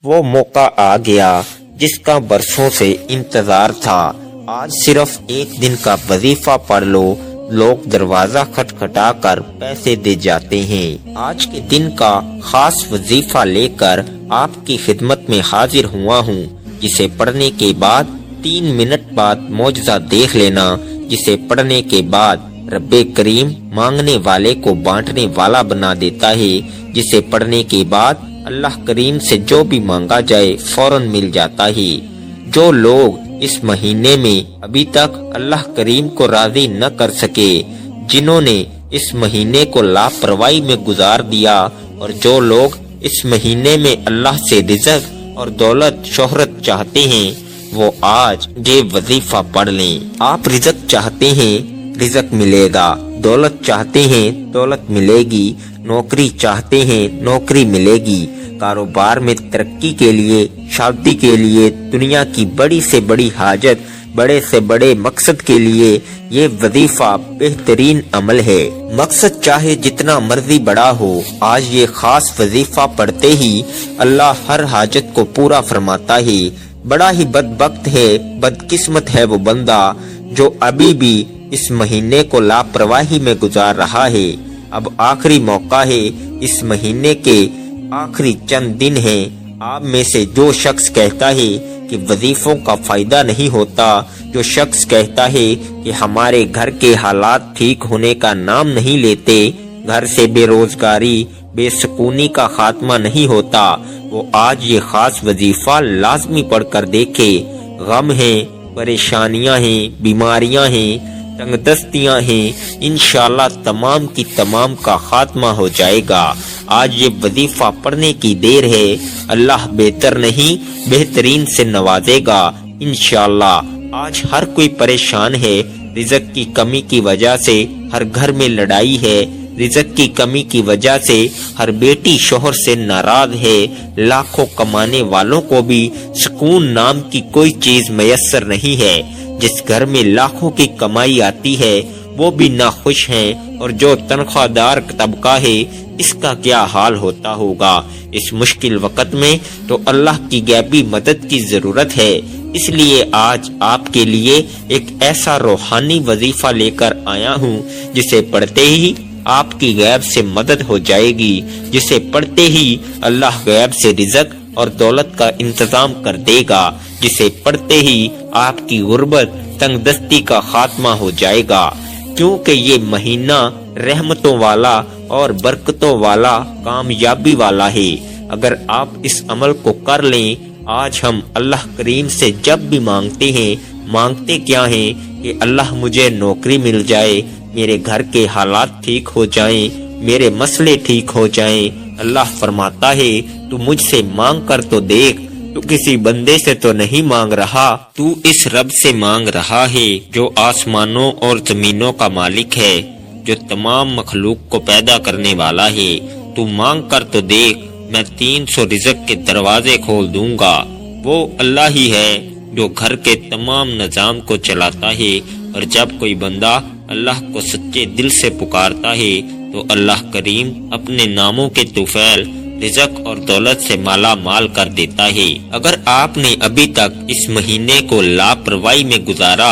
وہ موقع آ گیا جس کا برسوں سے انتظار تھا۔ آج صرف ایک دن کا وظیفہ پڑھ لو، لوگ دروازہ کھٹکھٹا کر پیسے دے جاتے ہیں۔ آج کے دن کا خاص وظیفہ لے کر آپ کی خدمت میں حاضر ہوا ہوں، جسے پڑھنے کے بعد 3 منٹ بعد معجزہ دیکھ لینا، جسے پڑھنے کے بعد رب کریم مانگنے والے کو بانٹنے والا بنا دیتا ہے، جسے پڑھنے کے بعد اللہ کریم سے جو بھی مانگا جائے فوراً مل جاتا ہے۔ جو لوگ اس مہینے میں ابھی تک اللہ کریم کو راضی نہ کر سکے، جنہوں نے اس مہینے کو لاپرواہی میں گزار دیا، اور جو لوگ اس مہینے میں اللہ سے رزق اور دولت شہرت چاہتے ہیں، وہ آج یہ وظیفہ پڑھ لیں۔ آپ رزق چاہتے ہیں، رزق ملے گا، دولت چاہتے ہیں، دولت ملے گی، نوکری چاہتے ہیں، نوکری ملے گی، کاروبار میں ترقی کے لیے، شادی کے لیے، دنیا کی بڑی سے بڑی حاجت، بڑے سے بڑے مقصد کے لیے یہ وظیفہ بہترین عمل ہے۔ مقصد چاہے جتنا مرضی بڑا ہو، آج یہ خاص وظیفہ پڑھتے ہی اللہ ہر حاجت کو پورا فرماتا ہے۔ بڑا ہی بدبخت ہے، بدقسمت ہے وہ بندہ جو ابھی بھی اس مہینے کو لاپرواہی میں گزار رہا ہے۔ اب آخری موقع ہے، اس مہینے کے آخری چند دن ہیں۔ آپ میں سے جو شخص کہتا ہے کہ وظیفوں کا فائدہ نہیں ہوتا، جو شخص کہتا ہے کہ ہمارے گھر کے حالات ٹھیک ہونے کا نام نہیں لیتے، گھر سے بے روزگاری، بے سکونی کا خاتمہ نہیں ہوتا، وہ آج یہ خاص وظیفہ لازمی پڑھ کر دیکھے۔ غم ہیں، پریشانیاں ہیں، بیماریاں ہیں، تنگ دستیاں ہیں، انشاءاللہ تمام کی تمام کا خاتمہ ہو جائے گا۔ آج یہ وظیفہ پڑھنے کی دیر ہے، اللہ بہتر نہیں بہترین سے نوازے گا انشاءاللہ۔ آج ہر کوئی پریشان ہے، رزق کی کمی کی وجہ سے ہر گھر میں لڑائی ہے، رزق کی کمی کی وجہ سے ہر بیٹی شوہر سے ناراض ہے، لاکھوں کمانے والوں کو بھی سکون نام کی کوئی چیز میسر نہیں ہے۔ جس گھر میں لاکھوں کی کمائی آتی ہے وہ بھی ناخوش ہیں، اور جو تنخواہ دار طبقہ ہے اس کا کیا حال ہوتا ہوگا۔ اس مشکل وقت میں تو اللہ کی غیبی مدد کی ضرورت ہے۔ اس لیے آج آپ کے لیے ایک ایسا روحانی وظیفہ لے کر آیا ہوں جسے پڑھتے ہی آپ کی غیب سے مدد ہو جائے گی، جسے پڑھتے ہی اللہ غیب سے رزق اور دولت کا انتظام کر دے گا، جسے پڑھتے ہی آپ کی غربت تنگ دستی کا خاتمہ ہو جائے گا، کیونکہ یہ مہینہ رحمتوں والا اور برکتوں والا، کامیابی والا ہے۔ اگر آپ اس عمل کو کر لیں، آج ہم اللہ کریم سے جب بھی مانگتے ہیں، مانگتے کیا ہیں کہ اللہ مجھے نوکری مل جائے، میرے گھر کے حالات ٹھیک ہو جائیں، میرے مسئلے ٹھیک ہو جائیں۔ اللہ فرماتا ہے تو مجھ سے مانگ کر تو دیکھ، تو کسی بندے سے تو نہیں مانگ رہا، تو اس رب سے مانگ رہا ہے جو آسمانوں اور زمینوں کا مالک ہے، جو تمام مخلوق کو پیدا کرنے والا ہے۔ تو مانگ کر تو دیکھ، میں 300 رزق کے دروازے کھول دوں گا۔ وہ اللہ ہی ہے جو گھر کے تمام نظام کو چلاتا ہے، اور جب کوئی بندہ اللہ کو سچے دل سے پکارتا ہے تو اللہ کریم اپنے ناموں کے طفیل رزق اور دولت سے مالا مال کر دیتا ہے۔ اگر آپ نے ابھی تک اس مہینے کو لاپرواہی میں گزارا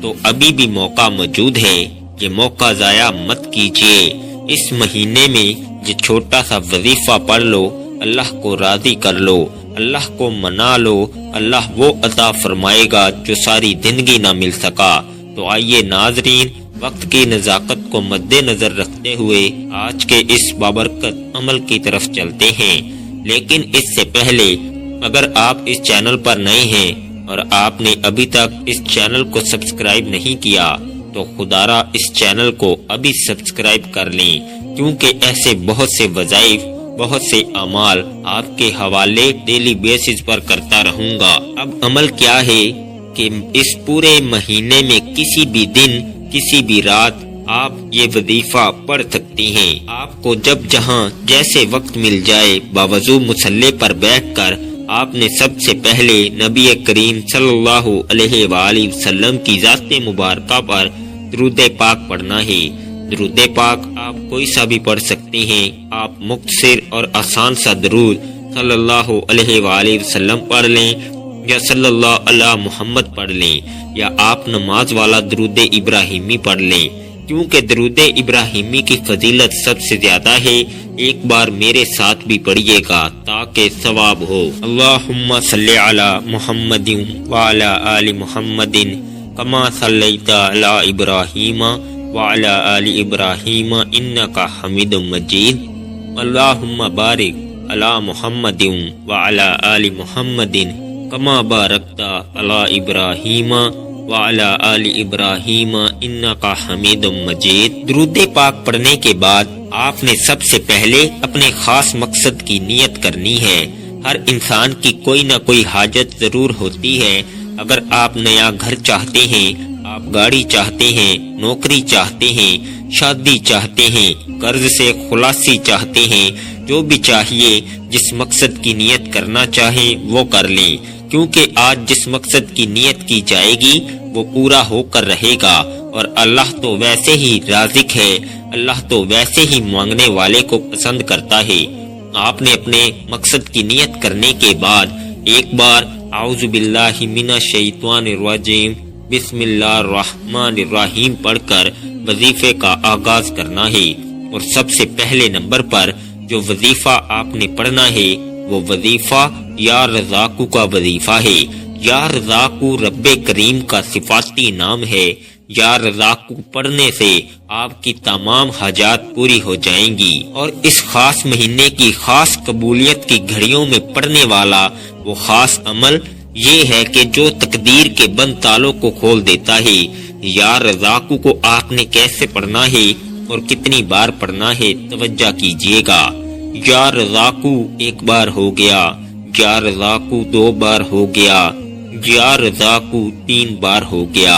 تو ابھی بھی موقع موجود ہے، یہ موقع ضائع مت کیجیے۔ اس مہینے میں یہ چھوٹا سا وظیفہ پڑھ لو، اللہ کو راضی کر لو، اللہ کو منا لو، اللہ وہ عطا فرمائے گا جو ساری زندگی نہ مل سکا۔ تو آئیے ناظرین، وقت کی نزاکت کو مد نظر رکھتے ہوئے آج کے اس بابرکت عمل کی طرف چلتے ہیں۔ لیکن اس سے پہلے اگر آپ اس چینل پر نئے ہیں اور آپ نے ابھی تک اس چینل کو سبسکرائب نہیں کیا تو خدارا اس چینل کو ابھی سبسکرائب کر لیں، کیونکہ ایسے بہت سے وظائف، بہت سے اعمال آپ کے حوالے ڈیلی بیسز پر کرتا رہوں گا۔ اب عمل کیا ہے کہ اس پورے مہینے میں کسی بھی دن، کسی بھی رات آپ یہ وظیفہ پڑھ سکتی ہیں۔ آپ کو جب جہاں جیسے وقت مل جائے، باوضو مصلی پر بیٹھ کر آپ نے سب سے پہلے نبی کریم صلی اللہ علیہ وآلہ وسلم کی ذات مبارکہ پر درود پاک پڑھنا ہے۔ درود پاک آپ کوئی سا بھی پڑھ سکتے ہیں۔ آپ مختصر اور آسان سا درود صلی اللہ علیہ وآلہ وسلم پڑھ لیں یا صلی اللہ علی محمد پڑھ لیں یا آپ نماز والا درود ابراہیمی پڑھ لیں، کیونکہ درود ابراہیمی کی فضیلت سب سے زیادہ ہے۔ ایک بار میرے ساتھ بھی پڑھیے گا تاکہ ثواب ہو۔ اللہم صلی علی محمد وعلی آل محمد کما صلیت علی ابراہیم وعلی آل ابراہیم انک حمید مجید۔ اللہم بارک علی محمد وعلی آل محمد کما بارکت علی ابراہیم وعلی آل ابراہیم انک حمید مجید۔ درود پاک پڑھنے کے بعد آپ نے سب سے پہلے اپنے خاص مقصد کی نیت کرنی ہے۔ ہر انسان کی کوئی نہ کوئی حاجت ضرور ہوتی ہے۔ اگر آپ نیا گھر چاہتے ہیں، آپ گاڑی چاہتے ہیں، نوکری چاہتے ہیں، شادی چاہتے ہیں، قرض سے خلاصی چاہتے ہیں، جو بھی چاہیے، جس مقصد کی نیت کرنا چاہیں وہ کر لیں، کیونکہ آج جس مقصد کی نیت کی جائے گی وہ پورا ہو کر رہے گا، اور اللہ تو ویسے ہی رازق ہے، اللہ تو ویسے ہی مانگنے والے کو پسند کرتا ہے۔ آپ نے اپنے مقصد کی نیت کرنے کے بعد ایک بار اعوذ باللہ من الشیطان الرجیم بسم اللہ الرحمن الرحیم پڑھ کر وظیفے کا آغاز کرنا ہے۔ اور سب سے پہلے نمبر پر جو وظیفہ آپ نے پڑھنا ہے وہ وظیفہ یا رزاقو کا وظیفہ ہے۔ یا رزاقو رب کریم کا صفاتی نام ہے۔ یا رزاقو پڑھنے سے آپ کی تمام حاجات پوری ہو جائیں گی، اور اس خاص مہینے کی خاص قبولیت کی گھڑیوں میں پڑھنے والا وہ خاص عمل یہ ہے کہ جو تقدیر کے بند تالوں کو کھول دیتا ہے۔ یا رزاقو کو آپ نے کیسے پڑھنا ہے اور کتنی بار پڑھنا ہے، توجہ کیجیے گا۔ یا رزاقو ایک بار ہو گیا، یا رزاقو دو بار ہو گیا، یا رزاقو تین بار ہو گیا۔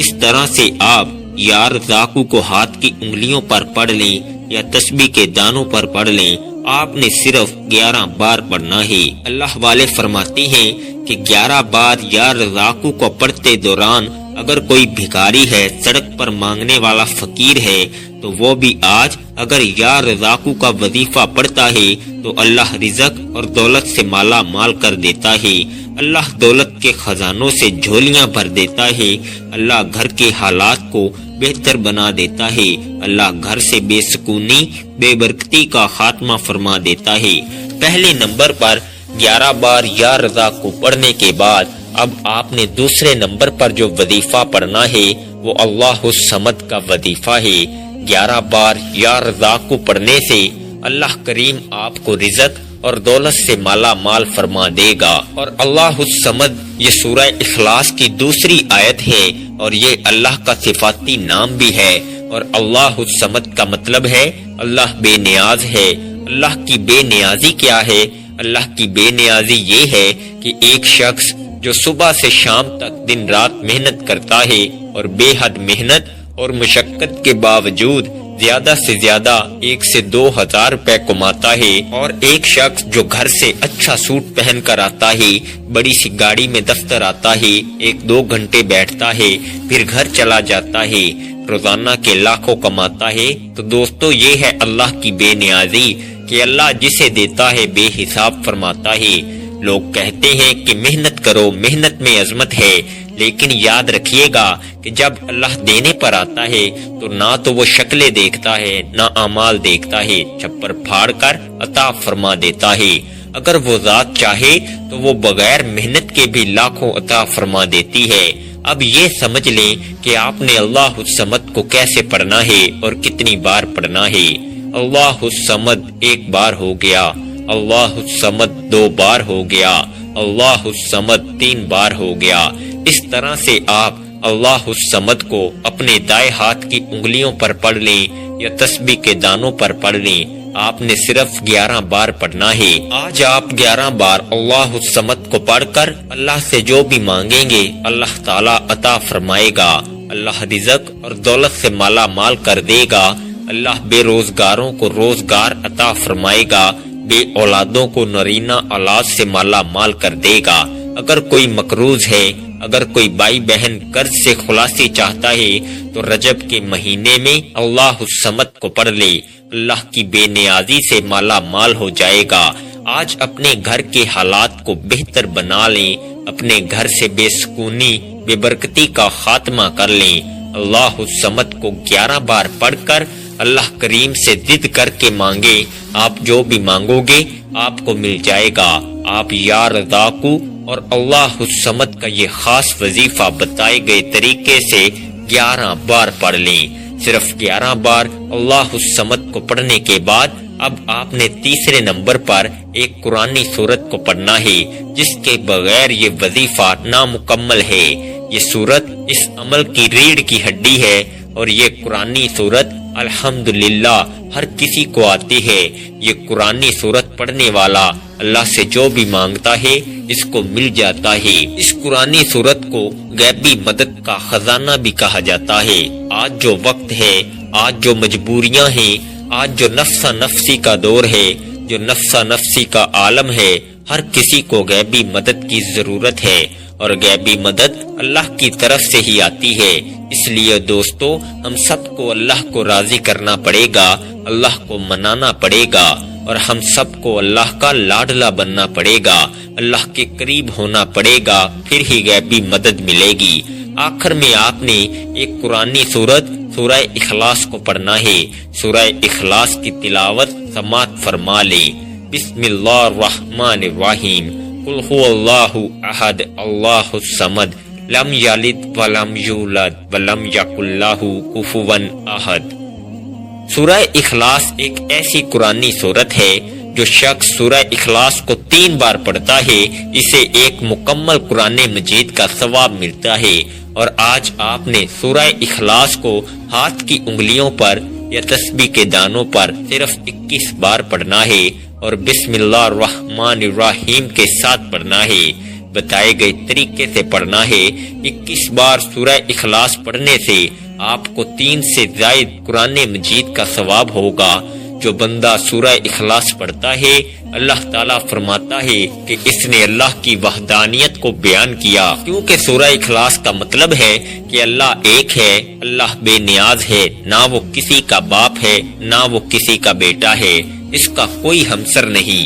اس طرح سے آپ یا رزاقو کو ہاتھ کی انگلیوں پر پڑھ لیں یا تسبیح کے دانوں پر پڑھ لیں۔ آپ نے صرف 11 بار پڑھنا ہے۔ اللہ والے فرماتے ہیں کہ 11 بار یا رزاقو کو پڑھتے دوران اگر کوئی بھکاری ہے، سڑک پر مانگنے والا فقیر ہے، تو وہ بھی آج اگر یا رزاقو کا وظیفہ پڑھتا ہے تو اللہ رزق اور دولت سے مالا مال کر دیتا ہے۔ اللہ دولت کے خزانوں سے جھولیاں بھر دیتا ہے۔ اللہ گھر کے حالات کو بہتر بنا دیتا ہے۔ اللہ گھر سے بے سکونی، بے برکتی کا خاتمہ فرما دیتا ہے۔ پہلے نمبر پر 11 بار یا رزاقو پڑھنے کے بعد اب آپ نے دوسرے نمبر پر جو وظیفہ پڑھنا ہے وہ اللہ الصمد کا وظیفہ ہے۔ 11 بار یا رزاقو پڑھنے سے اللہ کریم آپ کو رزق اور دولت سے مالا مال فرما دے گا۔ اور اللہ الصمد یہ سورہ اخلاص کی دوسری آیت ہے، اور یہ اللہ کا صفاتی نام بھی ہے۔ اور اللہ الصمد کا مطلب ہے اللہ بے نیاز ہے۔ اللہ کی بے نیازی کیا ہے؟ اللہ کی بے نیازی یہ ہے کہ ایک شخص جو صبح سے شام تک دن رات محنت کرتا ہے اور بے حد محنت اور مشقت کے باوجود زیادہ سے زیادہ 1 سے 2,000 روپے کماتا ہے، اور ایک شخص جو گھر سے اچھا سوٹ پہن کر آتا ہے، بڑی سی گاڑی میں دفتر آتا ہے، 1-2 گھنٹے بیٹھتا ہے، پھر گھر چلا جاتا ہے، روزانہ کے لاکھوں کماتا ہے۔ تو دوستو یہ ہے اللہ کی بے نیازی کہ اللہ جسے دیتا ہے بے حساب فرماتا ہے۔ لوگ کہتے ہیں کہ محنت کرو، محنت میں عظمت ہے، لیکن یاد رکھیے گا کہ جب اللہ دینے پر آتا ہے تو نہ تو وہ شکلیں دیکھتا ہے نہ اعمال دیکھتا ہے، چھپر پھاڑ کر عطا فرما دیتا ہے۔ اگر وہ ذات چاہے تو وہ بغیر محنت کے بھی لاکھوں عطا فرما دیتی ہے۔ اب یہ سمجھ لیں کہ آپ نے اللہ الصمد کو کیسے پڑھنا ہے اور کتنی بار پڑھنا ہے۔ اللہ الصمد 1 بار ہو گیا، اللہ الصمد 2 بار ہو گیا، اللہ الصمد 3 بار ہو گیا۔ اس طرح سے آپ اللہ الصمد کو اپنے دائیں ہاتھ کی انگلیوں پر پڑھ لیں یا تسبیح کے دانوں پر پڑھ لیں۔ آپ نے صرف 11 بار پڑھنا ہے۔ آج آپ 11 بار اللہ الصمد کو پڑھ کر اللہ سے جو بھی مانگیں گے اللہ تعالیٰ عطا فرمائے گا۔ اللہ رزق اور دولت سے مالا مال کر دے گا۔ اللہ بے روزگاروں کو روزگار عطا فرمائے گا، بے اولادوں کو نرینہ اولاد سے مالا مال کر دے گا۔ اگر کوئی مقروض ہے، اگر کوئی بھائی بہن قرض سے خلاصی چاہتا ہے تو رجب کے مہینے میں اللہ الصمد کو پڑھ لے، اللہ کی بے نیازی سے مالا مال ہو جائے گا۔ آج اپنے گھر کے حالات کو بہتر بنا لیں، اپنے گھر سے بے سکونی بے برکتی کا خاتمہ کر لیں۔ اللہ الصمد کو 11 بار پڑھ کر اللہ کریم سے ضد کر کے مانگے، آپ جو بھی مانگو گے آپ کو مل جائے گا۔ آپ یا رزاقو اور اللہ الصمد کا یہ خاص وظیفہ بتائے گئے طریقے سے 11 بار پڑھ لیں۔ صرف 11 بار اللہ الصمد کو پڑھنے کے بعد اب آپ نے تیسرے نمبر پر ایک قرآنی سورت کو پڑھنا ہے، جس کے بغیر یہ وظیفہ نامکمل ہے۔ یہ سورت اس عمل کی ریڑھ کی ہڈی ہے اور یہ قرآنی سورت الحمدللہ ہر کسی کو آتی ہے۔ یہ قرآنی سورت پڑھنے والا اللہ سے جو بھی مانگتا ہے اس کو مل جاتا ہے۔ اس قرآنی سورت کو غیبی مدد کا خزانہ بھی کہا جاتا ہے۔ آج جو وقت ہے، آج جو مجبوریاں ہیں، آج جو نفسا نفسی کا دور ہے، جو نفسا نفسی کا عالم ہے، ہر کسی کو غیبی مدد کی ضرورت ہے اور غیبی مدد اللہ کی طرف سے ہی آتی ہے۔ اس لیے دوستو، ہم سب کو اللہ کو راضی کرنا پڑے گا، اللہ کو منانا پڑے گا اور ہم سب کو اللہ کا لاڈلا بننا پڑے گا، اللہ کے قریب ہونا پڑے گا، پھر ہی غیبی مدد ملے گی۔ آخر میں آپ نے ایک قرآنی سورت سورہ اخلاص کو پڑھنا ہے۔ سورہ اخلاص کی تلاوت سماعت فرما لے۔ بسم اللہ الرحمن الرحیم، قل هو اللہ احد اللہ الصمد لم یلد ولم یولد ولم یکن لہ کفوا احد۔ سورہ اخلاص ایک ایسی قرآنی سورت ہے جو شخص سورہ اخلاص کو 3 بار پڑھتا ہے اسے ایک مکمل قرآن مجید کا ثواب ملتا ہے۔ اور آج آپ نے سورہ اخلاص کو ہاتھ کی انگلیوں پر یا تسبیح کے دانوں پر صرف 21 بار پڑھنا ہے اور بسم اللہ الرحمن الرحیم کے ساتھ پڑھنا ہے۔ بتائے گئے طریقے سے پڑھنا ہے۔ 21 بار سورہ اخلاص پڑھنے سے آپ کو 3 سے زائد قرآن مجید کا ثواب ہوگا۔ جو بندہ سورہ اخلاص پڑھتا ہے اللہ تعالیٰ فرماتا ہے کہ اس نے اللہ کی وحدانیت کو بیان کیا، کیونکہ سورہ اخلاص کا مطلب ہے کہ اللہ ایک ہے، اللہ بے نیاز ہے، نہ وہ کسی کا باپ ہے نہ وہ کسی کا بیٹا ہے، اس کا کوئی ہمسر نہیں۔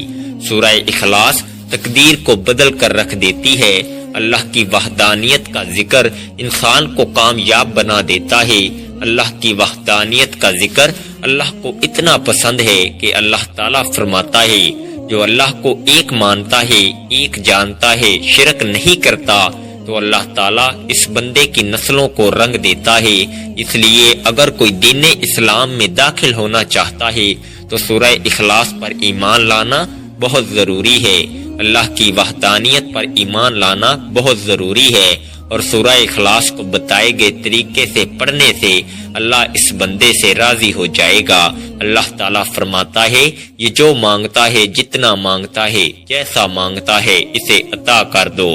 سورہ اخلاص تقدیر کو بدل کر رکھ دیتی ہے۔ اللہ کی وحدانیت کا ذکر انسان کو کامیاب بنا دیتا ہے۔ اللہ کی وحدانیت کا ذکر اللہ کو اتنا پسند ہے کہ اللہ تعالیٰ فرماتا ہے جو اللہ کو ایک مانتا ہے، ایک جانتا ہے، شرک نہیں کرتا، تو اللہ تعالیٰ اس بندے کی نسلوں کو رنگ دیتا ہے۔ اس لیے اگر کوئی دین اسلام میں داخل ہونا چاہتا ہے تو سورہ اخلاص پر ایمان لانا بہت ضروری ہے، اللہ کی وحدانیت پر ایمان لانا بہت ضروری ہے۔ اور سورہ اخلاص کو بتائے گئے طریقے سے پڑھنے سے اللہ اس بندے سے راضی ہو جائے گا۔ اللہ تعالیٰ فرماتا ہے یہ جو مانگتا ہے، جتنا مانگتا ہے، جیسا مانگتا ہے، اسے عطا کر دو۔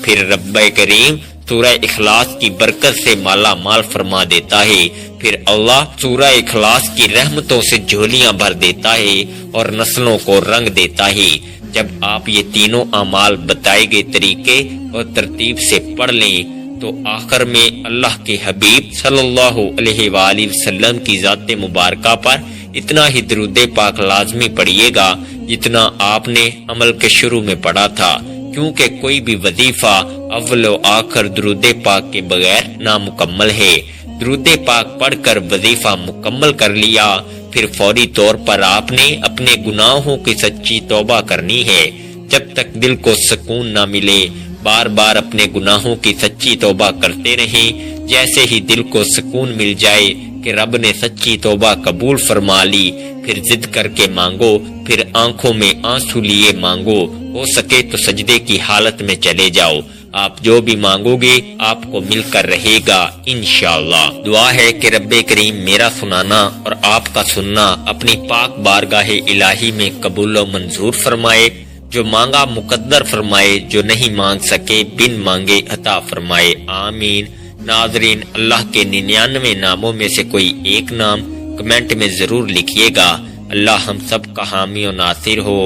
پھر رب کریم سورہ اخلاص کی برکت سے مالا مال فرما دیتا ہے۔ پھر اللہ سورہ اخلاص کی رحمتوں سے جھولیاں بھر دیتا ہے اور نسلوں کو رنگ دیتا ہے۔ جب آپ یہ تینوں اعمال بتائے گئے طریقے اور ترتیب سے پڑھ لیں تو آخر میں اللہ کے حبیب صلی اللہ علیہ وآلہ وسلم کی ذات مبارکہ پر اتنا ہی درود پاک لازمی پڑھیے گا جتنا آپ نے عمل کے شروع میں پڑھا تھا، کیونکہ کوئی بھی وظیفہ اول و آخر درود پاک کے بغیر نامکمل ہے۔ درود پاک پڑھ کر وظیفہ مکمل کر لیا، پھر فوری طور پر آپ نے اپنے گناہوں کی سچی توبہ کرنی ہے۔ جب تک دل کو سکون نہ ملے بار بار اپنے گناہوں کی سچی توبہ کرتے رہیں۔ جیسے ہی دل کو سکون مل جائے کہ رب نے سچی توبہ قبول فرما لی، پھر ضد کر کے مانگو، پھر آنکھوں میں آنسو لیے مانگو، ہو سکے تو سجدے کی حالت میں چلے جاؤ۔ آپ جو بھی مانگو گے آپ کو مل کر رہے گا انشاءاللہ۔ دعا ہے کہ رب کریم میرا سنانا اور آپ کا سننا اپنی پاک بارگاہ الہی میں قبول و منظور فرمائے، جو مانگا مقدر فرمائے، جو نہیں مانگ سکے بن مانگے عطا فرمائے، آمین۔ ناظرین، اللہ کے 99 ناموں میں سے کوئی ایک نام کمنٹ میں ضرور لکھیے گا۔ اللہ ہم سب کا حامی و ناصر ہو،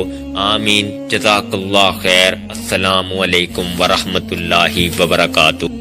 آمین۔ جزاک اللہ خیر۔ السلام علیکم ورحمۃ اللہ وبرکاتہ۔